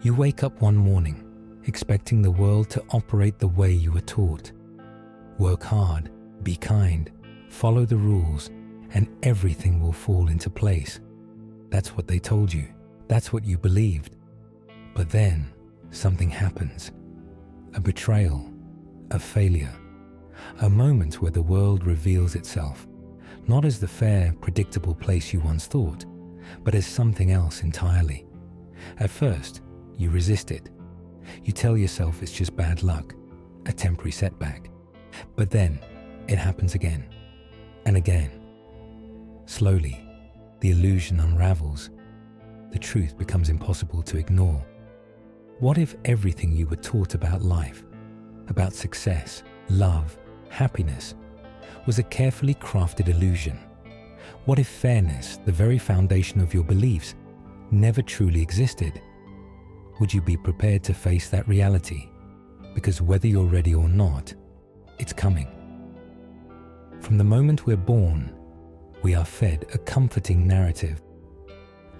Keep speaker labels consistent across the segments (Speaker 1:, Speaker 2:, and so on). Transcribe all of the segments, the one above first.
Speaker 1: You wake up one morning, expecting the world to operate the way you were taught. Work hard, be kind, follow the rules, and everything will fall into place. That's what they told you. That's what you believed. But then, something happens. A betrayal, a failure, a moment where the world reveals itself, not as the fair, predictable place you once thought, but as something else entirely. At first, you resist it. You tell yourself it's just bad luck, a temporary setback. But then, it happens again, and again. Slowly, the illusion unravels. The truth becomes impossible to ignore. What if everything you were taught about life, about success, love, happiness, was a carefully crafted illusion? What if fairness, the very foundation of your beliefs, never truly existed? Would you be prepared to face that reality? Because whether you're ready or not, it's coming. From the moment we're born, we are fed a comforting narrative.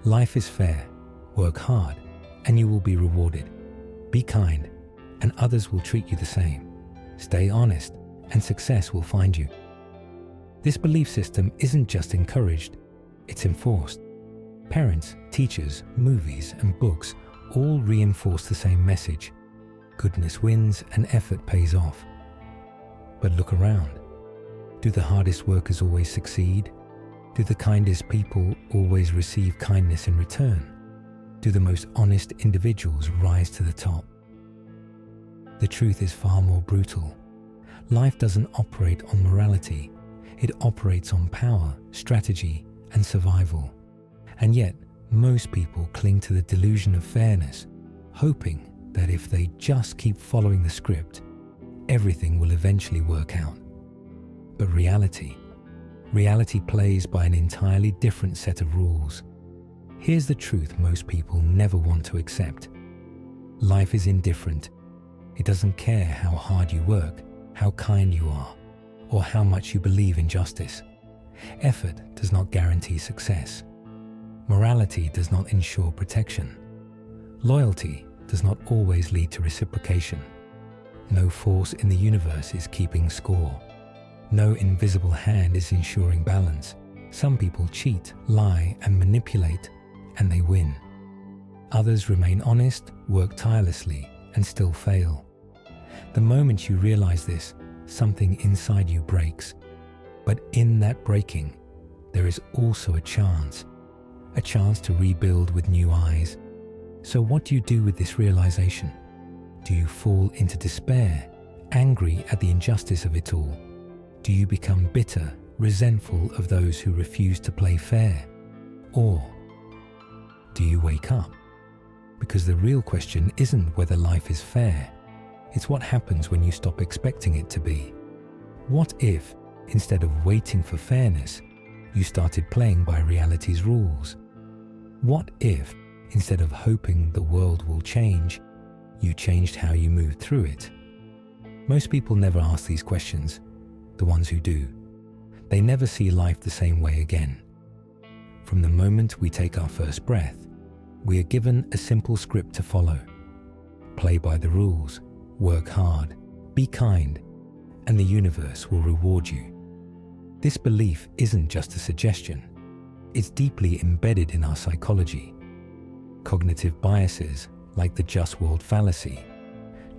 Speaker 1: Life is fair, work hard, and you will be rewarded. Be kind, and others will treat you the same. Stay honest, and success will find you. This belief system isn't just encouraged, it's enforced. Parents, teachers, movies, and books all reinforce the same message. Goodness wins and effort pays off. But look around. Do the hardest workers always succeed? Do the kindest people always receive kindness in return? Do the most honest individuals rise to the top? The truth is far more brutal. Life doesn't operate on morality. It operates on power, strategy, and survival. And yet, most people cling to the delusion of fairness, hoping that if they just keep following the script, everything will eventually work out. But reality plays by an entirely different set of rules. Here's the truth most people never want to accept. Life is indifferent. It doesn't care how hard you work, how kind you are, or how much you believe in justice. Effort does not guarantee success. Morality does not ensure protection. Loyalty does not always lead to reciprocation. No force in the universe is keeping score. No invisible hand is ensuring balance. Some people cheat, lie, and manipulate, and they win. Others remain honest, work tirelessly, and still fail. The moment you realize this, something inside you breaks. But in that breaking, there is also a chance to rebuild with new eyes. So what do you do with this realization? Do you fall into despair, angry at the injustice of it all? Do you become bitter, resentful of those who refuse to play fair? Or do you wake up? Because the real question isn't whether life is fair. It's what happens when you stop expecting it to be. What if, instead of waiting for fairness, you started playing by reality's rules? What if, instead of hoping the world will change, you changed how you moved through it? Most people never ask these questions. The ones who do, they never see life the same way again. From the moment we take our first breath, we are given a simple script to follow. Play by the rules, work hard, be kind, and the universe will reward you. This belief isn't just a suggestion. It's deeply embedded in our psychology. Cognitive biases, like the just world fallacy,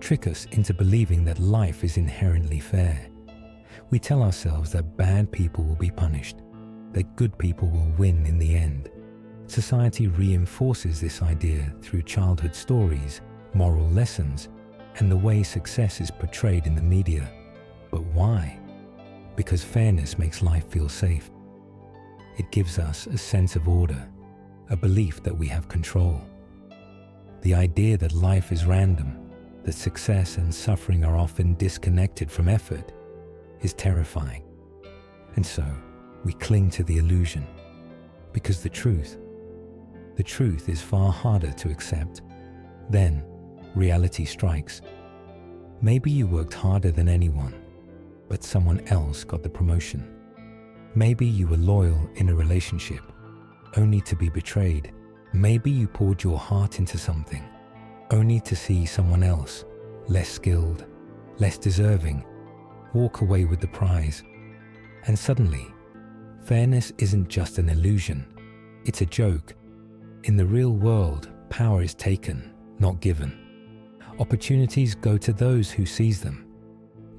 Speaker 1: trick us into believing that life is inherently fair. We tell ourselves that bad people will be punished, that good people will win in the end. Society reinforces this idea through childhood stories, moral lessons, and the way success is portrayed in the media. But why? Because fairness makes life feel safe. It gives us a sense of order, a belief that we have control. The idea that life is random, that success and suffering are often disconnected from effort, is terrifying. And so, we cling to the illusion, because the truth is far harder to accept. Then, reality strikes. Maybe you worked harder than anyone, but someone else got the promotion. Maybe you were loyal in a relationship, only to be betrayed. Maybe you poured your heart into something, only to see someone else, less skilled, less deserving, walk away with the prize. And suddenly, fairness isn't just an illusion, it's a joke. In the real world, power is taken, not given. Opportunities go to those who seize them,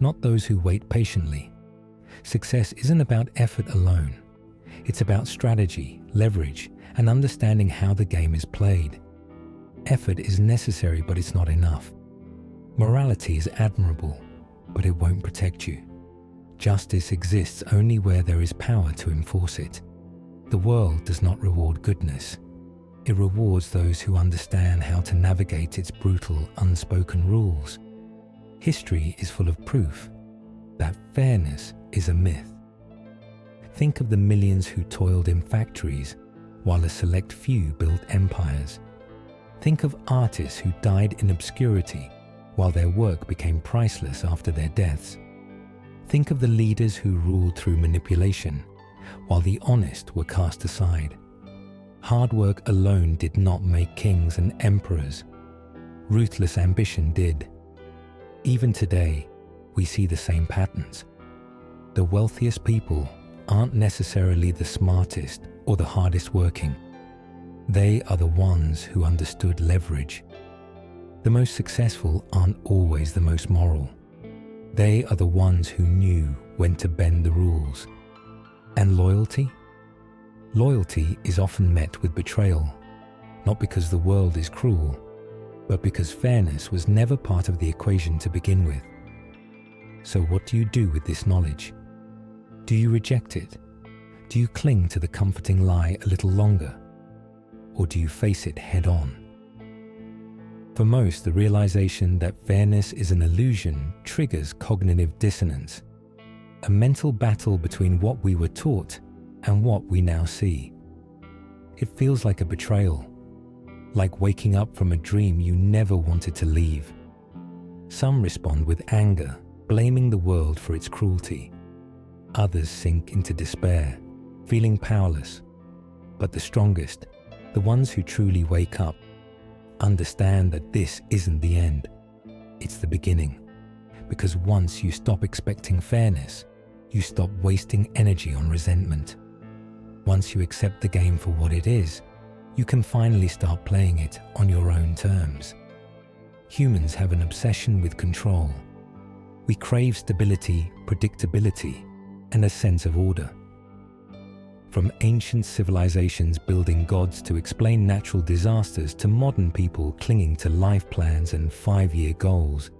Speaker 1: not those who wait patiently. Success isn't about effort alone. It's about strategy, leverage, and understanding how the game is played. Effort is necessary, but it's not enough. Morality is admirable, but it won't protect you. Justice exists only where there is power to enforce it. The world does not reward goodness. It rewards those who understand how to navigate its brutal, unspoken rules. History is full of proof that fairness is a myth. Think of the millions who toiled in factories while a select few built empires. Think of artists who died in obscurity while their work became priceless after their deaths. Think of the leaders who ruled through manipulation while the honest were cast aside. Hard work alone did not make kings and emperors. Ruthless ambition did. Even today, we see the same patterns. The wealthiest people aren't necessarily the smartest or the hardest working. They are the ones who understood leverage. The most successful aren't always the most moral. They are the ones who knew when to bend the rules. And loyalty? Loyalty is often met with betrayal, not because the world is cruel, but because fairness was never part of the equation to begin with. So what do you do with this knowledge? Do you reject it? Do you cling to the comforting lie a little longer? Or do you face it head on? For most, the realization that fairness is an illusion triggers cognitive dissonance, a mental battle between what we were taught and what we now see. It feels like a betrayal, like waking up from a dream you never wanted to leave. Some respond with anger, blaming the world for its cruelty. Others sink into despair, feeling powerless. But the strongest, the ones who truly wake up, understand that this isn't the end. It's the beginning. Because once you stop expecting fairness, you stop wasting energy on resentment. Once you accept the game for what it is, you can finally start playing it on your own terms. Humans have an obsession with control. We crave stability, predictability, and a sense of order. From ancient civilizations building gods to explain natural disasters to modern people clinging to life plans and 5-year goals,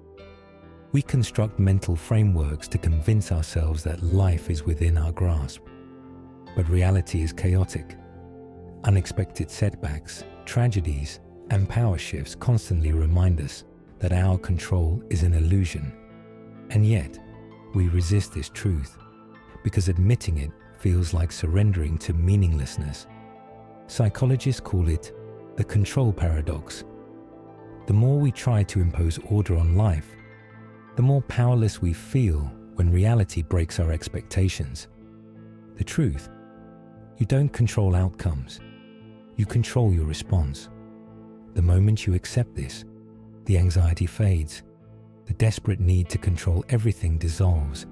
Speaker 1: we construct mental frameworks to convince ourselves that life is within our grasp. But reality is chaotic. Unexpected setbacks, tragedies, and power shifts constantly remind us that our control is an illusion. And yet, we resist this truth because admitting it feels like surrendering to meaninglessness. Psychologists call it the control paradox. The more we try to impose order on life, the more powerless we feel when reality breaks our expectations. The truth: you don't control outcomes. You control your response. The moment you accept this, the anxiety fades. The desperate need to control everything dissolves.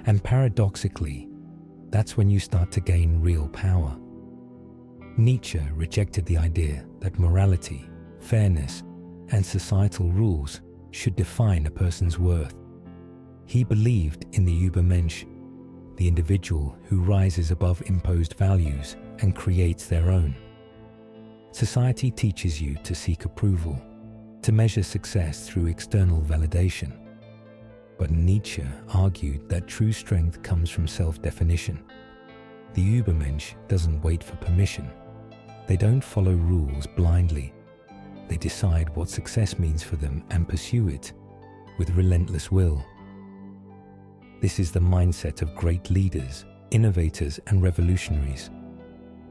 Speaker 1: And paradoxically, that's when you start to gain real power. Nietzsche rejected the idea that morality, fairness, and societal rules should define a person's worth. He believed in the Übermensch, the individual who rises above imposed values and creates their own. Society teaches you to seek approval, to measure success through external validation. But Nietzsche argued that true strength comes from self-definition. The Übermensch doesn't wait for permission. They don't follow rules blindly. They decide what success means for them and pursue it with relentless will. This is the mindset of great leaders, innovators, and revolutionaries.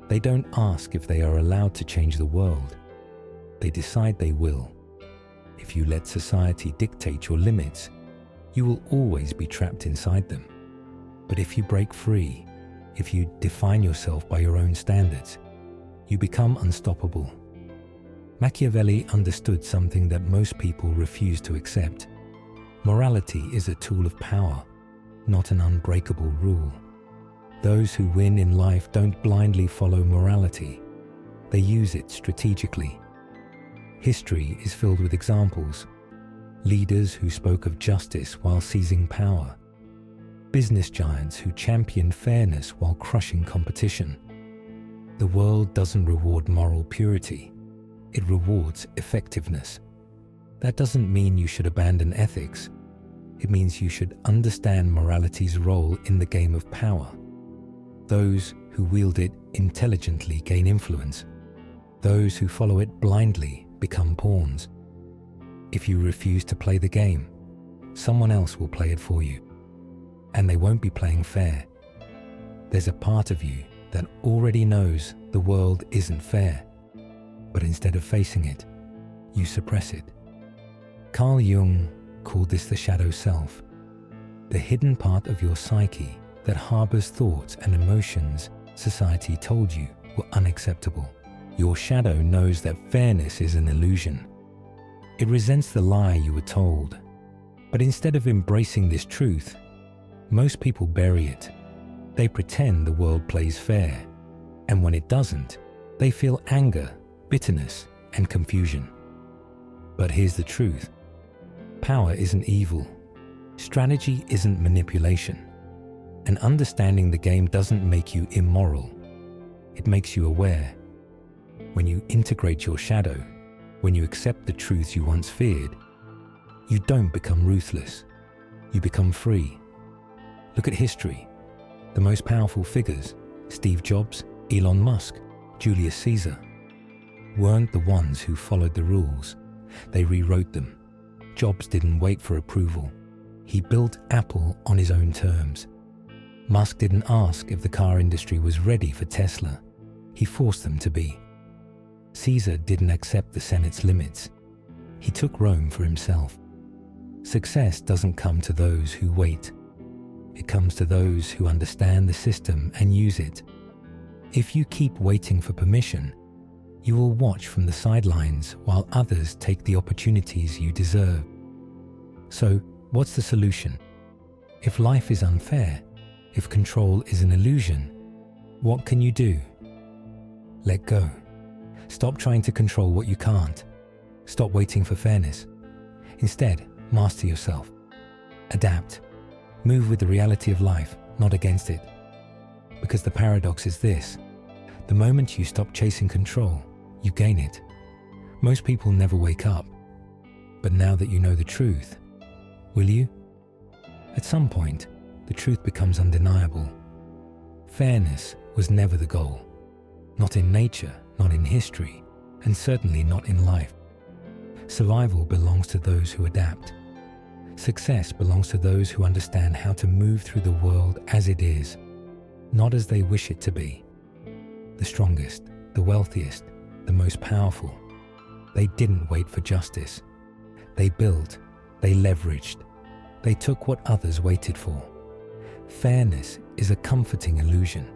Speaker 1: They don't ask if they are allowed to change the world. They decide they will. If you let society dictate your limits, you will always be trapped inside them. But if you break free, if you define yourself by your own standards, you become unstoppable. Machiavelli understood something that most people refuse to accept. Morality is a tool of power, not an unbreakable rule. Those who win in life don't blindly follow morality. They use it strategically. History is filled with examples. Leaders who spoke of justice while seizing power. Business giants who championed fairness while crushing competition. The world doesn't reward moral purity. It rewards effectiveness. That doesn't mean you should abandon ethics. It means you should understand morality's role in the game of power. Those who wield it intelligently gain influence. Those who follow it blindly become pawns. If you refuse to play the game, someone else will play it for you. And they won't be playing fair. There's a part of you that already knows the world isn't fair, but instead of facing it, you suppress it. Carl Jung called this the shadow self, the hidden part of your psyche that harbors thoughts and emotions society told you were unacceptable. Your shadow knows that fairness is an illusion. It resents the lie you were told. But instead of embracing this truth, most people bury it. They pretend the world plays fair, and when it doesn't, they feel anger, bitterness, and confusion. But here's the truth. Power isn't evil. Strategy isn't manipulation. And understanding the game doesn't make you immoral. It makes you aware. When you integrate your shadow, when you accept the truths you once feared, you don't become ruthless. You become free. Look at history. The most powerful figures, Steve Jobs, Elon Musk, Julius Caesar, weren't the ones who followed the rules. They rewrote them. Jobs didn't wait for approval. He built Apple on his own terms. Musk didn't ask if the car industry was ready for Tesla. He forced them to be. Caesar didn't accept the Senate's limits. He took Rome for himself. Success doesn't come to those who wait. It comes to those who understand the system and use it. If you keep waiting for permission, you will watch from the sidelines while others take the opportunities you deserve. So, what's the solution? If life is unfair, if control is an illusion, what can you do? Let go. Stop trying to control what you can't. Stop waiting for fairness. Instead, master yourself. Adapt. Move with the reality of life, not against it. Because the paradox is this: the moment you stop chasing control, you gain it. Most people never wake up. But now that you know the truth, will you? At some point, the truth becomes undeniable. Fairness was never the goal. Not in nature, not in history, and certainly not in life. Survival belongs to those who adapt. Success belongs to those who understand how to move through the world as it is, not as they wish it to be. The strongest, the wealthiest, the most powerful. They didn't wait for justice. They built, they leveraged, they took what others waited for. Fairness is a comforting illusion,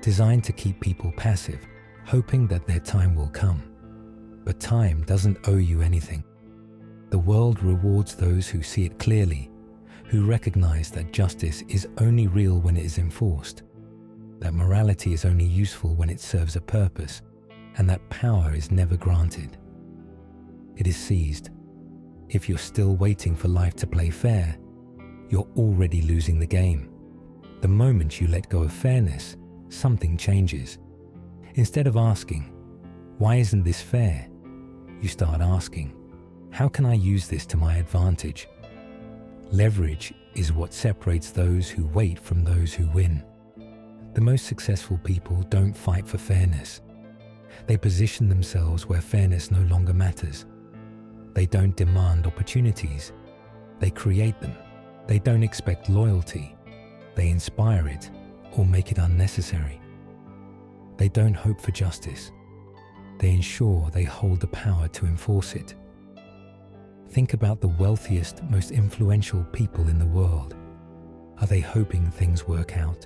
Speaker 1: designed to keep people passive, hoping that their time will come. But time doesn't owe you anything. The world rewards those who see it clearly, who recognize that justice is only real when it is enforced, that morality is only useful when it serves a purpose, and that power is never granted. It is seized. If you're still waiting for life to play fair, you're already losing the game. The moment you let go of fairness, something changes. Instead of asking, "Why isn't this fair?" you start asking, "How can I use this to my advantage?" Leverage is what separates those who wait from those who win. The most successful people don't fight for fairness. They position themselves where fairness no longer matters. They don't demand opportunities. They create them. They don't expect loyalty. They inspire it or make it unnecessary. They don't hope for justice. They ensure they hold the power to enforce it. Think about the wealthiest, most influential people in the world. Are they hoping things work out?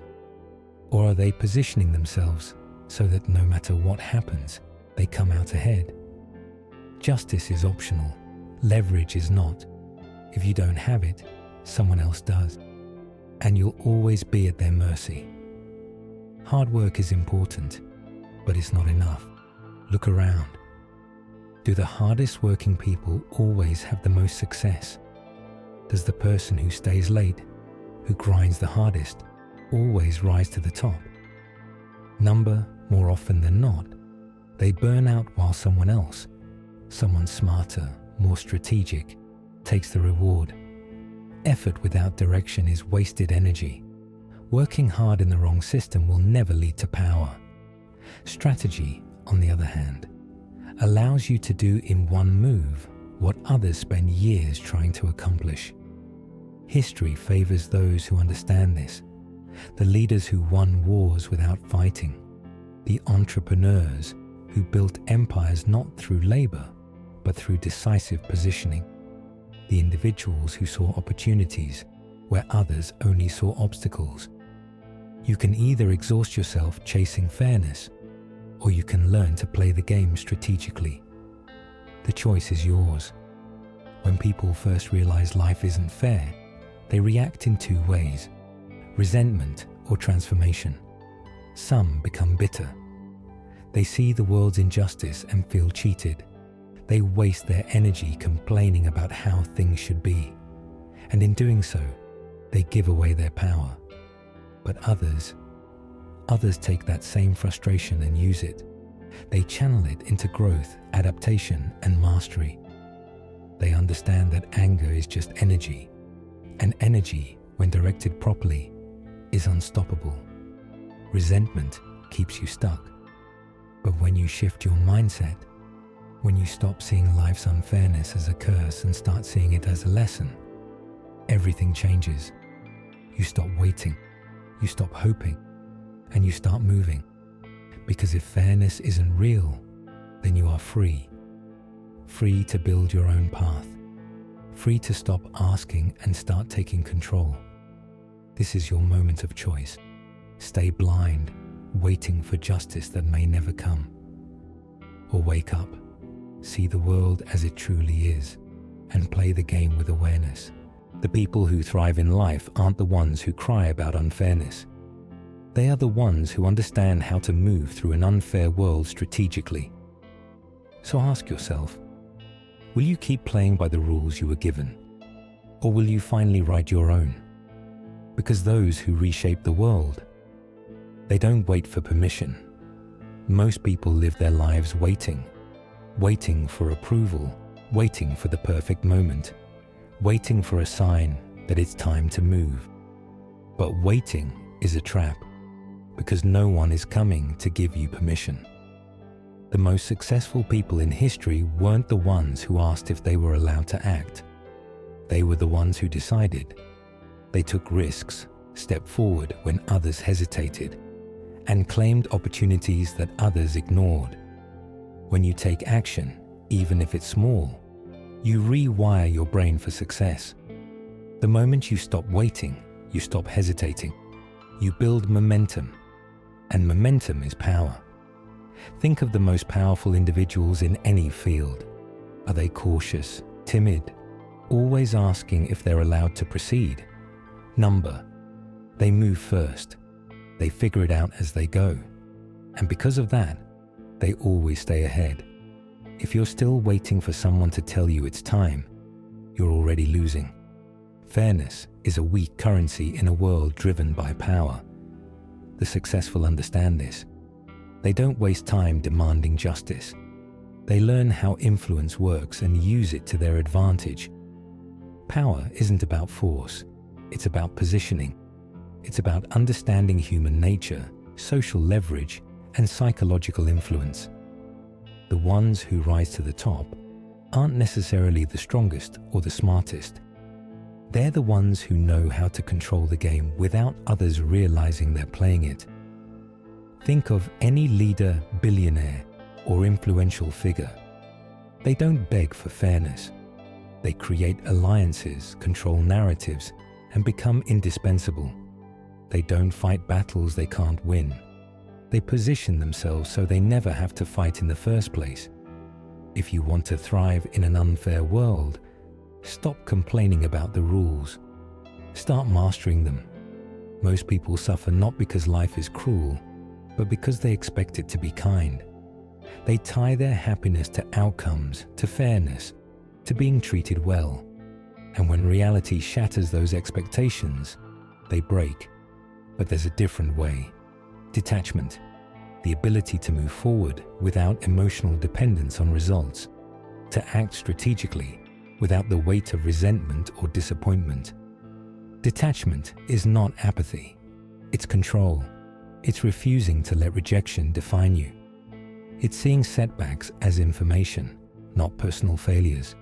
Speaker 1: Or are they positioning themselves so that no matter what happens, they come out ahead? Justice is optional. Leverage is not. If you don't have it, someone else does. And you'll always be at their mercy. Hard work is important, but it's not enough. Look around. Do the hardest working people always have the most success? Does the person who stays late, who grinds the hardest, always rise to the top? More often than not, they burn out while someone else, someone smarter, more strategic, takes the reward. Effort without direction is wasted energy. Working hard in the wrong system will never lead to power. Strategy, on the other hand, allows you to do in one move what others spend years trying to accomplish. History favors those who understand this, the leaders who won wars without fighting, the entrepreneurs who built empires not through labor, but through decisive positioning, the individuals who saw opportunities where others only saw obstacles. You can either exhaust yourself chasing fairness, or you can learn to play the game strategically. The choice is yours. When people first realize life isn't fair, they react in two ways: resentment or transformation. Some become bitter. They see the world's injustice and feel cheated. They waste their energy complaining about how things should be, and in doing so, they give away their power. But others take that same frustration and use it. They channel it into growth, adaptation, and mastery. They understand that anger is just energy, and energy, when directed properly, is unstoppable. Resentment keeps you stuck. But when you shift your mindset, when you stop seeing life's unfairness as a curse and start seeing it as a lesson, everything changes. You stop waiting, you stop hoping, and you start moving. Because if fairness isn't real, then you are free. Free to build your own path. Free to stop asking and start taking control. This is your moment of choice. Stay blind, waiting for justice that may never come. Or wake up, see the world as it truly is, and play the game with awareness. The people who thrive in life aren't the ones who cry about unfairness. They are the ones who understand how to move through an unfair world strategically. So ask yourself, will you keep playing by the rules you were given? Or will you finally write your own? Because those who reshape the world, they don't wait for permission. Most people live their lives waiting for approval, waiting for the perfect moment, waiting for a sign that it's time to move. But waiting is a trap, because no one is coming to give you permission. The most successful people in history weren't the ones who asked if they were allowed to act. They were the ones who decided. They took risks, stepped forward when others hesitated, and claimed opportunities that others ignored. When you take action, even if it's small, you rewire your brain for success. The moment you stop waiting, you stop hesitating. You build momentum, and momentum is power. Think of the most powerful individuals in any field. Are they cautious, timid, always asking if they're allowed to proceed? They move first. They figure it out as they go. And because of that, they always stay ahead. If you're still waiting for someone to tell you it's time, you're already losing. Fairness is a weak currency in a world driven by power. The successful understand this. They don't waste time demanding justice. They learn how influence works and use it to their advantage. Power isn't about force, it's about positioning. It's about understanding human nature, social leverage, and psychological influence. The ones who rise to the top aren't necessarily the strongest or the smartest. They're the ones who know how to control the game without others realizing they're playing it. Think of any leader, billionaire, or influential figure. They don't beg for fairness. They create alliances, control narratives, and become indispensable. They don't fight battles they can't win. They position themselves so they never have to fight in the first place. If you want to thrive in an unfair world, stop complaining about the rules. Start mastering them. Most people suffer not because life is cruel, but because they expect it to be kind. They tie their happiness to outcomes, to fairness, to being treated well. And when reality shatters those expectations, they break. But there's a different way. Detachment. The ability to move forward without emotional dependence on results. To act strategically without the weight of resentment or disappointment. Detachment is not apathy. It's control. It's refusing to let rejection define you. It's seeing setbacks as information, not personal failures.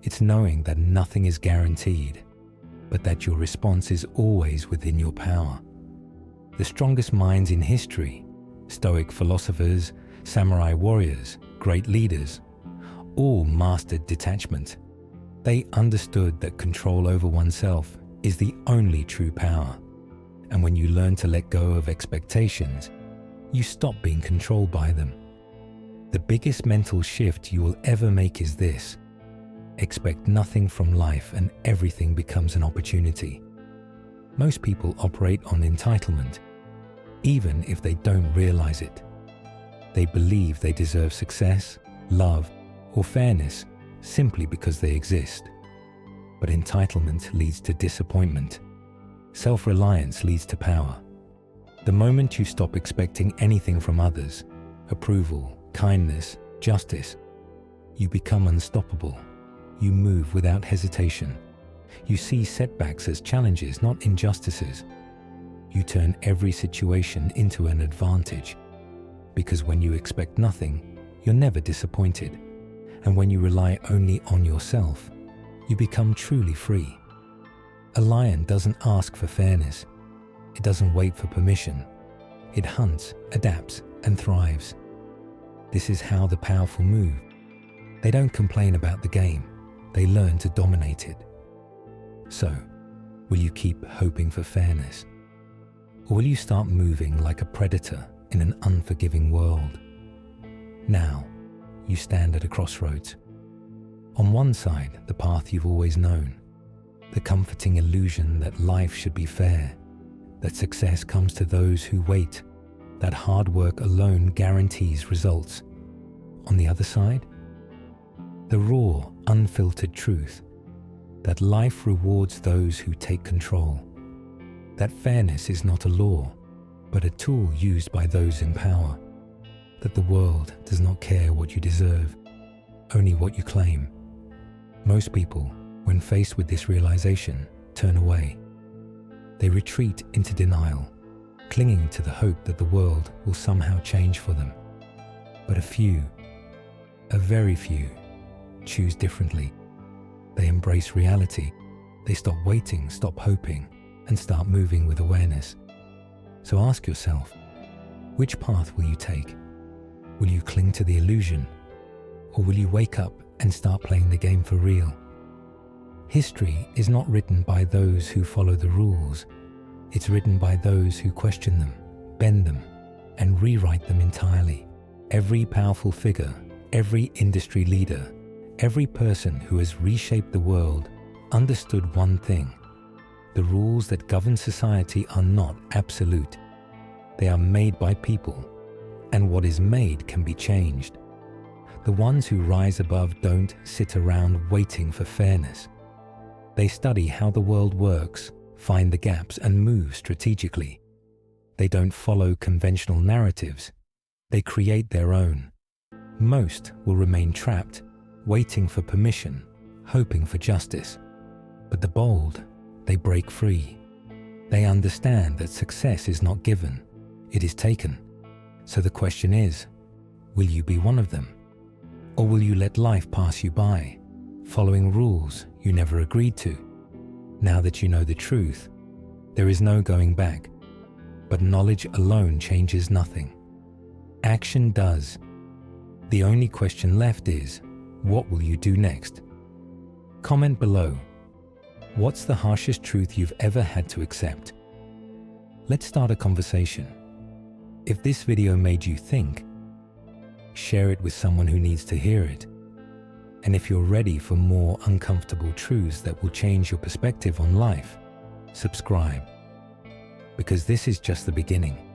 Speaker 1: It's knowing that nothing is guaranteed, but that your response is always within your power. The strongest minds in history, Stoic philosophers, samurai warriors, great leaders, all mastered detachment. They understood that control over oneself is the only true power. And when you learn to let go of expectations, you stop being controlled by them. The biggest mental shift you will ever make is this: expect nothing from life and everything becomes an opportunity. Most people operate on entitlement, even if they don't realize it. They believe they deserve success, love, or fairness simply because they exist. But entitlement leads to disappointment. Self-reliance leads to power. The moment you stop expecting anything from others, approval, kindness, justice, you become unstoppable. You move without hesitation. You see setbacks as challenges, not injustices. You turn every situation into an advantage. Because when you expect nothing, you're never disappointed. And when you rely only on yourself, you become truly free. A lion doesn't ask for fairness. It doesn't wait for permission. It hunts, adapts, and thrives. This is how the powerful move. They don't complain about the game. They learn to dominate it. So, will you keep hoping for fairness? Or will you start moving like a predator in an unforgiving world? Now, you stand at a crossroads. On one side, the path you've always known, the comforting illusion that life should be fair, that success comes to those who wait, that hard work alone guarantees results. On the other side, the raw, unfiltered truth that life rewards those who take control, that fairness is not a law, but a tool used by those in power, that the world does not care what you deserve, only what you claim. Most people, when faced with this realization, turn away. They retreat into denial, clinging to the hope that the world will somehow change for them. But a very few, choose differently. They embrace reality. They stop waiting, stop hoping, and start moving with awareness. So ask yourself, which path will you take? Will you cling to the illusion? Or will you wake up and start playing the game for real? History is not written by those who follow the rules. It's written by those who question them, bend them, and rewrite them entirely. Every powerful figure, every industry leader, every person who has reshaped the world understood one thing: the rules that govern society are not absolute. They are made by people, and what is made can be changed. The ones who rise above don't sit around waiting for fairness. They study how the world works, find the gaps, and move strategically. They don't follow conventional narratives. They create their own. Most will remain trapped, waiting for permission, hoping for justice. But the bold, they break free. They understand that success is not given, it is taken. So the question is, will you be one of them? Or will you let life pass you by, following rules you never agreed to? Now that you know the truth, there is no going back. But knowledge alone changes nothing. Action does. The only question left is, what will you do next? Comment below. What's the harshest truth you've ever had to accept? Let's start a conversation. If this video made you think, share it with someone who needs to hear it. And if you're ready for more uncomfortable truths that will change your perspective on life, subscribe. Because this is just the beginning.